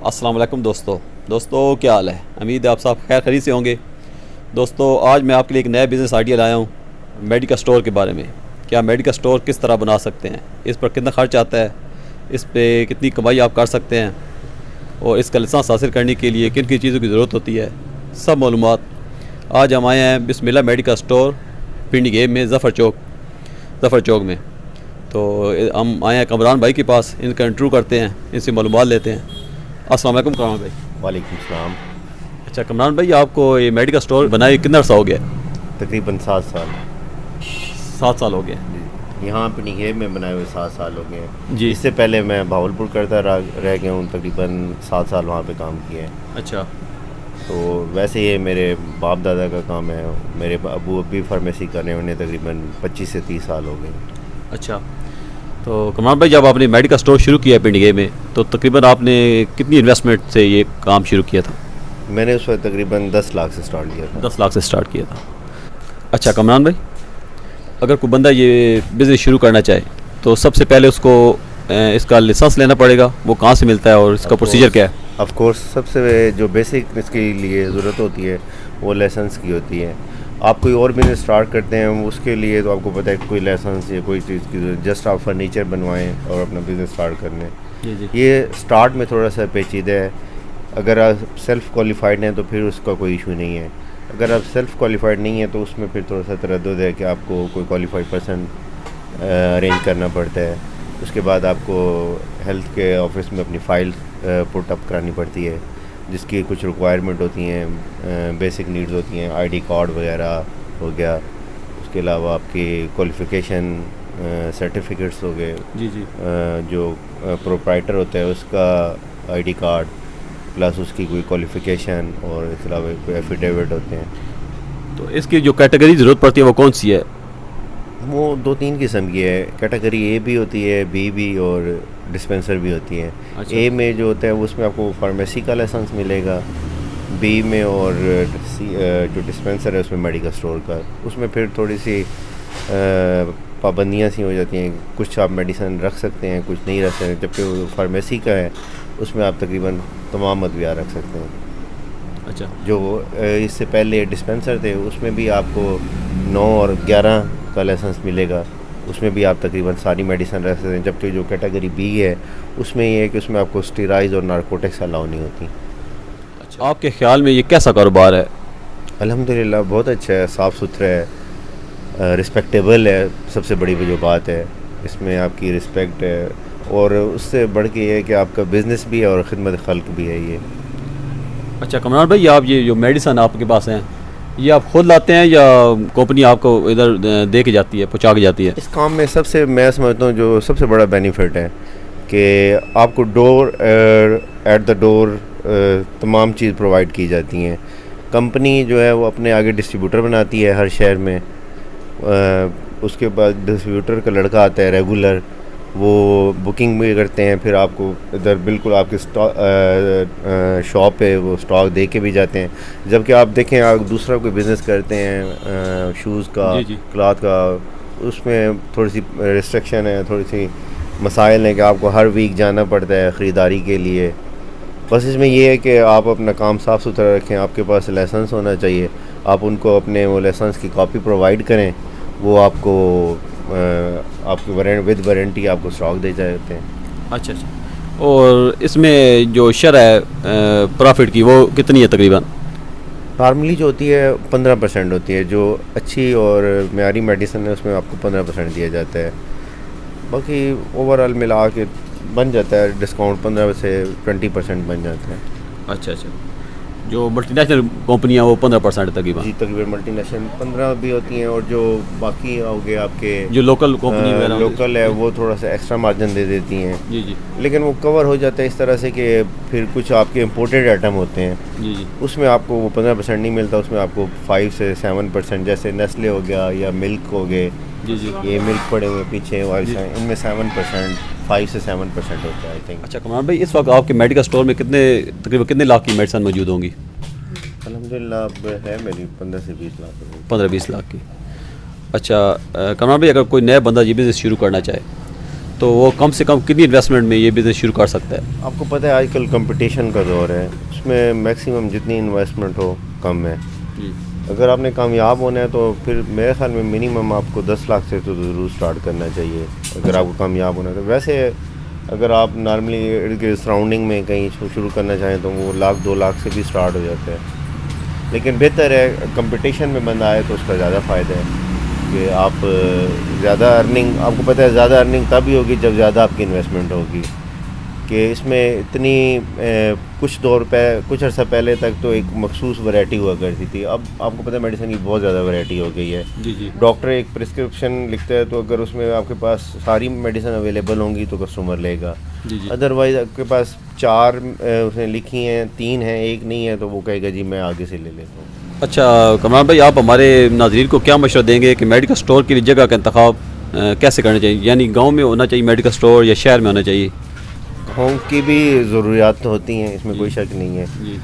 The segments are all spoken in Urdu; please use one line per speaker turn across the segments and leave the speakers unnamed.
السلام علیکم دوستو کیا حال ہے؟ امید ہے آپ سب خیر خرید سے ہوں گے۔ دوستو آج میں آپ کے لیے ایک نیا بزنس آئیڈیا لایا ہوں میڈیکل سٹور کے بارے میں۔ کیا میڈیکل سٹور کس طرح بنا سکتے ہیں، اس پر کتنا خرچ آتا ہے، اس پہ کتنی کمائی آپ کر سکتے ہیں، اور اس کا لائسنس حاصل کرنے کے لیے کن کن چیزوں کی ضرورت ہوتی ہے، سب معلومات آج ہم آئے ہیں بسم اللہ میڈیکل سٹور پنڈی گیم میں ظفر چوک میں۔ تو ہم آئے ہیں کمران بھائی کے پاس، ان کا انٹرویو کرتے ہیں، ان سے معلومات لیتے ہیں۔ السلام علیکم کمران بھائی۔
وعلیکم السلام۔
اچھا کمران بھائی، آپ کو یہ میڈیکل سٹور بنائے کتنا عرصہ ہو گیا؟
تقریباً 7 سال۔
7 سال ہو گئے
یہاں پنڈی گیم میں بنائے ہوئے 7 سال ہو گئے
جی۔
اس سے پہلے میں بھاولپور کرتا رہ گیا ہوں، تقریباً 7 سال وہاں پہ کام کیا ہے۔
اچھا،
تو ویسے یہ میرے باپ دادا کا کام ہے، میرے ابو اب بھی فارمیسی کرنے انہیں تقریباً 25 سے 30 سال ہو گئے۔
اچھا تو کمران بھائی، جب آپ نے میڈیکل سٹور شروع کیا پنڈی گیم میں تو تقریباً آپ نے کتنی انویسٹمنٹ سے یہ کام شروع کیا تھا؟
میں نے اس وقت تقریباً 10 لاکھ سے سٹارٹ کیا تھا۔
10 لاکھ سے سٹارٹ کیا تھا۔ اچھا کمران بھائی، اگر کوئی بندہ یہ بزنس شروع کرنا چاہے تو سب سے پہلے اس کو اس کا لائسنس لینا پڑے گا، وہ کہاں سے ملتا ہے اور اس کا پروسیجر کیا ہے؟
آف کورس سب سے جو بیسک اس کے لیے ضرورت ہوتی ہے وہ لائسنس کی ہوتی ہے۔ آپ کوئی اور بزنس اسٹارٹ کرتے ہیں اس کے لیے تو آپ کو پتہ ہے کوئی لائسنس یا کوئی چیز کی ضرورت، جسٹ آپ فرنیچر بنوائیں اور اپنا بزنس اسٹارٹ کر لیں۔
جی
یہ اسٹارٹ میں تھوڑا سا پیچیدہ ہے۔ اگر آپ سیلف کوالیفائڈ ہیں تو پھر اس کا کوئی ایشو نہیں ہے۔ اگر آپ سیلف کوالیفائڈ نہیں ہیں تو اس میں پھر تھوڑا سا تردد ہے کہ آپ کو کوئی کوالیفائڈ پرسن ارینج کرنا پڑتا ہے۔ اس کے بعد آپ کو ہیلتھ کے آفس میں اپنی فائل پٹ اپ کرانی پڑتی ہے، جس کی کچھ ریکوائرمنٹ ہوتی ہیں، بیسک نیڈز ہوتی ہیں، آئی ڈی کارڈ وغیرہ ہو گیا۔ اس کے علاوہ آپ کی کوالیفیکیشن سرٹیفکیٹس ہو گئے،
جی
جو پروپرائٹر ہوتا ہے اس کا آئی ڈی کارڈ پلس اس کی کوئی کوالیفیکیشن، اور اس کے علاوہ کوئی ایفیڈیوٹ ہوتے ہیں۔
تو اس کی جو کیٹیگری ضرورت پڑتی ہے وہ کون سی ہے؟
وہ 2-3 قسم کی ہے۔ کیٹیگری اے بھی ہوتی ہے، بی بھی، اور ڈسپینسر بھی ہوتی ہے۔
اچھا۔
اے میں جو ہوتا ہے اس میں آپ کو فارمیسی کا لائسنس ملے گا، بی میں اور جو ڈسپینسر ہے اس میں میڈیکل سٹور کا۔ اس میں پھر تھوڑی سی پابندیاں سی ہو جاتی ہیں، کچھ آپ میڈیسن رکھ سکتے ہیں، کچھ نہیں رکھ سکتے، جبکہ فارمیسی کا ہے اس میں آپ تقریباً تمام ادویات رکھ سکتے ہیں۔
اچھا،
جو اس سے پہلے ڈسپینسر تھے اس میں بھی آپ کو 9 اور 11 کا لائسنس ملے گا، اس میں بھی آپ تقریباً ساری میڈیسن رکھ سکتے ہیں۔ جبکہ جو کیٹیگری بی ہے اس میں یہ ہے کہ اس میں آپ کو اسٹیرائڈز اور نارکوٹکس الاؤ نہیں ہوتی۔
اچھا، آپ کے خیال میں یہ کیسا کاروبار ہے؟
الحمدللہ بہت اچھا ہے، صاف ستھرا ہے، رسپیکٹیبل ہے، سب سے بڑی جو بات ہے اس میں آپ کی رسپیکٹ ہے، اور اس سے بڑھ کے یہ ہے کہ آپ کا بزنس بھی ہے اور خدمت خلق بھی ہے یہ۔
اچھا کمران بھائی، آپ یہ جو میڈیسن آپ کے پاس ہیں یہ آپ خود لاتے ہیں یا کمپنی آپ کو ادھر دے کے جاتی ہے، پہنچا کے جاتی ہے؟
اس کام میں سب سے میں سمجھتا ہوں جو سب سے بڑا بینیفٹ ہے کہ آپ کو ایٹ دا ڈور تمام چیز پرووائڈ کی جاتی ہیں۔ کمپنی جو ہے وہ اپنے آگے ڈسٹریبیوٹر بناتی ہے ہر شہر میں، اس کے بعد ڈسٹریبیوٹر کا لڑکا آتا ہے ریگولر، وہ بکنگ بھی کرتے ہیں، پھر آپ کو ادھر بالکل آپ کے شاپ پہ وہ اسٹاک دے کے بھی جاتے ہیں۔ جبکہ آپ دیکھیں آپ دوسرا کوئی بزنس کرتے ہیں شوز کا، کلاتھ کا، اس میں تھوڑی سی ریسٹرکشن ہے، تھوڑی سی مسائل ہیں کہ آپ کو ہر ویک جانا پڑتا ہے خریداری کے لیے۔ بس اس میں یہ ہے کہ آپ اپنا کام صاف ستھرا رکھیں، آپ کے پاس لائسنس ہونا چاہیے، آپ ان کو اپنے وہ لائسنس کی کاپی پرووائڈ کریں، وہ آپ کو آپ کی ود وارنٹی آپ کو اسٹاک دے جاتے ہیں۔
اچھا اچھا، اور اس میں جو شرح ہے پروفٹ کی وہ کتنی ہے تقریباً؟
نارملی جو ہوتی ہے 15% ہوتی ہے، جو اچھی اور معیاری میڈیسن ہے اس میں آپ کو 15% دیا جاتا ہے۔ باقی اوور آل ملا کے بن جاتا ہے ڈسکاؤنٹ 15 سے 20% بن جاتا ہے۔
اچھا اچھا، جو ملٹی نیشنل کمپنیاں وہ 15% تقریباً؟
جی تقریباً ملٹی نیشنل 15 بھی ہوتی ہیں، اور جو باقی ہو گئے آپ کے
جو لوکل کمپنی وغیرہ
لوکل ہے وہ تھوڑا سا ایکسٹرا مارجن دے دیتی ہیں۔
جی جی،
لیکن وہ کور ہو جاتا ہے اس طرح سے کہ پھر کچھ آپ کے امپورٹیڈ آئٹم ہوتے ہیں،
جی جی،
اس میں آپ کو وہ 15% نہیں ملتا، اس میں آپ کو 5 سے 7%، جیسے نیسلے ہو گیا یا ملک ہو گئے،
جی جی،
یہ ملک پڑے ہوئے پیچھے ان میں 7%، 5 سے 7% ہوتا ہے آئی تھنک۔
اچھا کمران بھائی، اس وقت آپ کے میڈیکل سٹور میں تقریباً کتنے لاکھ کی میڈیسن موجود ہوں گی؟
الحمدللہ اب ہے میری 15 سے 20 لاکھ روپے۔
15-20 لاکھ کی۔ اچھا کمران بھائی، اگر کوئی نیا بندہ یہ بزنس شروع کرنا چاہے تو تو وہ کم سے کم کتنی انویسٹمنٹ میں یہ بزنس شروع کر سکتا ہے؟
آپ کو پتہ ہے آج کل کمپٹیشن کا دور ہے، اس میں میکسیمم جتنی انویسٹمنٹ ہو کم ہے.
جی
اگر آپ نے کامیاب ہونا ہے تو پھر میرے خیال میں منیمم آپ کو 10 لاکھ سے تو ضرور سٹارٹ کرنا چاہیے اگر آپ کو کامیاب ہونا ہے. تو ویسے اگر آپ نارملی ارد گرد سراؤنڈنگ میں کہیں شروع کرنا چاہیں تو وہ 1-2 لاکھ سے بھی سٹارٹ ہو جاتا ہے. لیکن بہتر ہے کمپٹیشن میں بندہ آئے تو اس کا زیادہ فائدہ ہے کہ آپ زیادہ ارننگ، آپ کو پتہ ہے زیادہ ارننگ تب ہی ہوگی جب زیادہ آپ کی انویسٹمنٹ ہوگی. کہ اس میں اتنی کچھ عرصہ پہلے تک تو ایک مخصوص ورائٹی ہوا کرتی تھی. اب آپ کو پتہ ہے میڈیسن کی بہت زیادہ ورائٹی ہو گئی ہے.
جی جی
ڈاکٹر ایک پرسکرپشن لکھتا ہے تو اگر اس میں آپ کے پاس ساری میڈیسن اویلیبل ہوں گی تو کسٹمر لے گا.
جی جی
ادروائز آپ کے پاس 4 اس نے لکھی ہیں، 3 ہیں، 1 نہیں ہے تو وہ کہے گا جی میں آگے سے لے لیتا ہوں.
اچھا کمران بھائی، آپ ہمارے ناظرین کو کیا مشورہ دیں گے کہ میڈیکل اسٹور کی جگہ کا انتخاب کیسے کرنا چاہیے؟ یعنی گاؤں میں ہونا چاہیے میڈیکل اسٹور یا شہر میں ہونا چاہیے؟
گاؤں کی بھی ضروریات تو ہوتی ہیں، اس میں کوئی شک نہیں ہے.
جی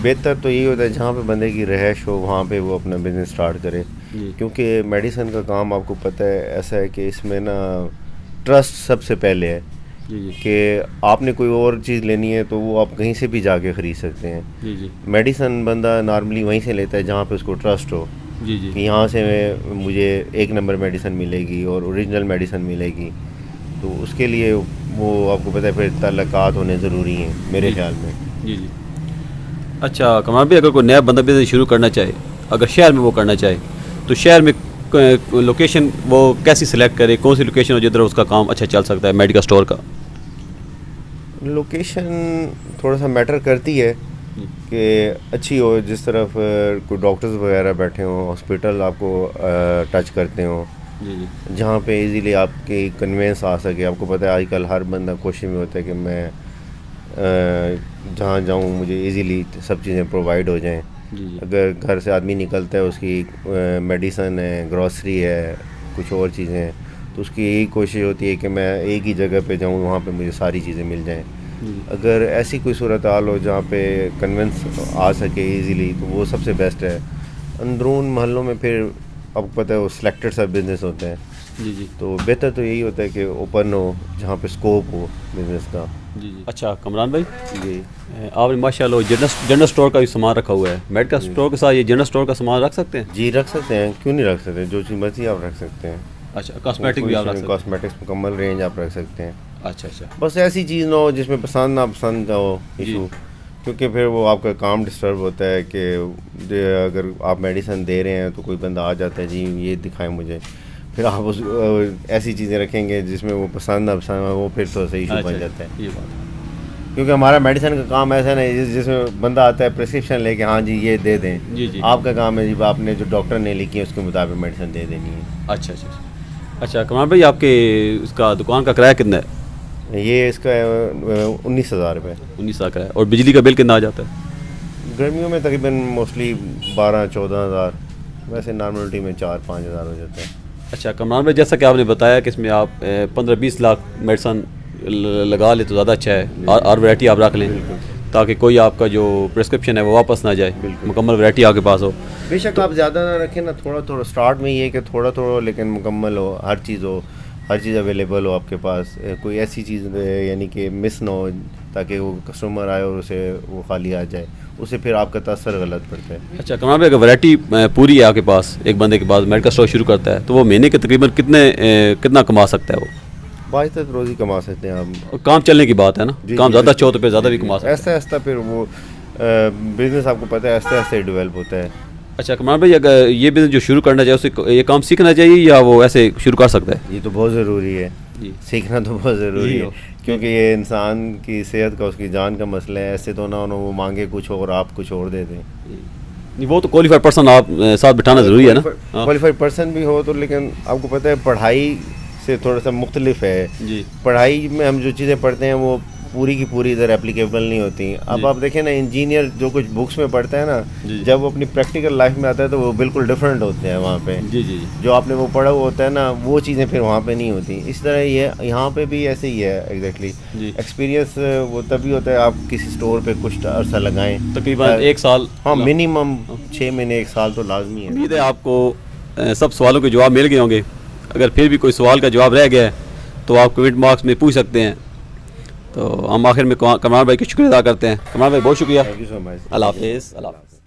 بہتر تو یہی ہوتا ہے جہاں پہ بندے کی رہائش ہو وہاں پہ وہ اپنا بزنس سٹارٹ کرے.
جی
کیونکہ میڈیسن کا کام آپ کو پتہ ہے ایسا ہے کہ اس میں نا ٹرسٹ سب سے پہلے ہے.
جی جی
کہ آپ نے کوئی اور چیز لینی ہے تو وہ آپ کہیں سے بھی جا کے خرید سکتے ہیں.
جی جی
میڈیسن بندہ نارملی وہیں سے لیتا ہے جہاں پہ اس کو ٹرسٹ ہو
جی
کہ
جی
یہاں سے مجھے 1 نمبر میڈیسن ملے گی اور اوریجنل میڈیسن ملے گی. تو اس کے لیے وہ آپ کو پتہ ہے پھر تعلقات ہونے ضروری ہیں میرے خیال میں.
جی جی اچھا کمران بھائی، اگر کوئی نیا بندہ بزنس شروع کرنا چاہے، اگر شہر میں وہ کرنا چاہے تو شہر میں لوکیشن وہ کیسی سلیکٹ کرے؟ کون سی لوکیشن ہو جدھر اس کا کام اچھا چل سکتا ہے میڈیکل اسٹور کا؟
لوکیشن تھوڑا سا میٹر کرتی ہے کہ اچھی ہو، جس طرف کوئی ڈاکٹرز وغیرہ بیٹھے ہوں، ہاسپٹل آپ کو ٹچ کرتے ہوں،
جی جی
جہاں پہ ایزیلی آپ کی کنوینس آ سکے. آپ کو پتہ ہے آج کل ہر بندہ کوشش میں ہوتا ہے کہ میں جہاں جاؤں مجھے ایزیلی سب چیزیں پرووائڈ ہو جائیں.
جی جی
اگر گھر سے آدمی نکلتا ہے اس کی میڈیسن ہے، گروسری ہے، کچھ اور چیزیں ہیں، تو اس کی یہی کوشش ہوتی ہے کہ میں ایک ہی جگہ پہ جاؤں وہاں پہ مجھے ساری چیزیں مل جائیں. اگر ایسی کوئی صورتحال ہو جہاں پہ کنوینس آ سکے ایزیلی تو وہ سب سے بیسٹ ہے. اندرون محلوں میں پھر آپ کو پتہ ہے وہ سلیکٹڈ سا بزنس ہوتے ہیں،
جی جی
تو بہتر تو یہی ہوتا ہے کہ اوپن ہو جہاں پہ اسکوپ ہو بزنس کا.
جی جی اچھا کمران بھائی،
جی
آپ نے ماشاء اللہ جنرل اسٹور کا بھی سامان رکھا ہوا ہے، میڈیکل اسٹور کے ساتھ یہ جنرل اسٹور کا سامان رکھ سکتے ہیں؟
جی رکھ سکتے ہیں، کیوں نہیں رکھ سکتے؟ جو چیز مرضی آپ رکھ سکتے ہیں.
اچھا کاسمیٹک بھی آپ رکھ سکتے ہیں؟
کاسمیٹکس مکمل رینج آپ رکھ سکتے ہیں.
اچھا اچھا
بس ایسی چیز نہ ہو جس میں پسند ناپسند کا ہو ایشو، کیونکہ پھر وہ آپ کا کام ڈسٹرب ہوتا ہے. کہ اگر آپ میڈیسن دے رہے ہیں تو کوئی بندہ آ جاتا ہے جی یہ دکھائیں مجھے، پھر آپ اس ایسی چیزیں رکھیں گے جس میں وہ پسند ناپسند وہ پھر تو صحیح ایشو بن جاتا ہے.
یہ بات ہے.
کیونکہ ہمارا میڈیسن کا کام ایسا نہیں جس میں بندہ آتا ہے پرسکرپشن لے کے ہاں جی یہ دے دیں.
جی جی
آپ کا کام ہے جی آپ نے جو ڈاکٹر نے لکھی ہے اس کے مطابق میڈیسن دے دینی ہے.
اچھا اچھا اچھا کمران بھائی، آپ کے اس کا دکان کا کرایہ کتنا ہے؟
یہ اس کا 19,000 روپے.
19,000 کرایہ. اور بجلی کا بل کتنا آ جاتا ہے؟
گرمیوں میں تقریباً موسٹلی 12-14,000، ویسے نارملٹی میں 4-5,000 ہو جاتا ہے.
اچھا کمران بھائی، جیسا کہ آپ نے بتایا کہ اس میں آپ 15-20 لاکھ میڈیسن لگا لیں تو زیادہ اچھا ہے. اور ورائٹی آپ رکھ لیں تاکہ کوئی آپ کا جو پرسکرپشن ہے وہ واپس نہ جائے، مکمل ورائٹی آپ کے پاس ہو.
بے شک آپ زیادہ نہ رکھیں نا، تھوڑا تھوڑا اسٹارٹ میں یہ ہے کہ تھوڑا تھوڑا لیکن مکمل ہو، ہر چیز ہو، ہر چیز اویلیبل ہو آپ کے پاس. کوئی ایسی چیز یعنی کہ مس نہ ہو تاکہ وہ کسٹمر آئے اور اسے وہ خالی آ جائے، اسے پھر آپ کا تاثر غلط پڑتا ہے.
اچھا کمران بھائی، اگر ورائٹی پوری ہے آپ کے پاس، ایک بندے کے پاس میڈیکل اسٹور شروع کرتا ہے تو وہ مہینے کے تقریباً کتنا کما سکتا ہے؟ وہ
22 روزی کما سکتے ہیں آپ.
کام چلنے کی بات ہے نا، کام زیادہ اچھا ہو تو پھر زیادہ بھی کما سکتے ہیں.
ایسا ایسا پھر وہ بزنس آپ کو پتہ ہے ایسے ایسے ڈیولپ ہوتا ہے.
اچھا کمران بھائی، اگر یہ بزنس جو شروع کرنا چاہے اسے یہ کام سیکھنا چاہیے یا وہ ایسے شروع کر سکتا ہے؟
یہ تو بہت ضروری ہے،
جی
سیکھنا تو بہت ضروری ہے، کیونکہ یہ انسان کی صحت کا، اس کی جان کا مسئلہ ہے. ایسے تو نہ وہ مانگے کچھ اور آپ کچھ اور دے دیں.
وہ تو کوالیفائڈ پرسن آپ ساتھ بٹھانا ضروری ہے نا.
کوالیفائڈ پرسن بھی ہو تو، لیکن آپ کو پتہ ہے پڑھائی سے تھوڑا سا مختلف ہے.
جی
پڑھائی میں ہم جو چیزیں پڑھتے ہیں وہ پوری کی پوری ادھر اپلیکیبل نہیں ہوتی. اب آپ دیکھیں نا انجینئر جو کچھ بکس میں پڑھتا ہے نا، جب وہ اپنی پریکٹیکل لائف میں آتا ہے تو وہ بالکل ڈفرینٹ ہوتے ہیں. وہاں پہ
جی جی
جو آپ نے وہ پڑھا ہوا ہوتا ہے نا وہ چیزیں پھر وہاں پہ نہیں ہوتی. اس طرح یہ یہاں پہ بھی ایسے ہی ہے ایگزیکٹلی. ایکسپیرینس وہ تبھی ہوتا ہے آپ کسی اسٹور پہ کچھ عرصہ لگائیں،
تقریباً 1 سال.
ہاں منیمم 6 مہینے 1 سال تو لازمی ہے.
امید ہے آپ کو سب سوالوں کے جواب مل گئے ہوں گے. اگر پھر بھی کوئی سوال کا جواب رہ گیا ہے تو آپ کمنٹ باکس میں پوچھ سکتے ہیں. تو ہم آخر میں کمران بھائی کا شکریہ ادا کرتے ہیں. کمران بھائی بہت شکریہ.
تھینک یو سو مچ.
اللہ حافظ. اللہ حافظ.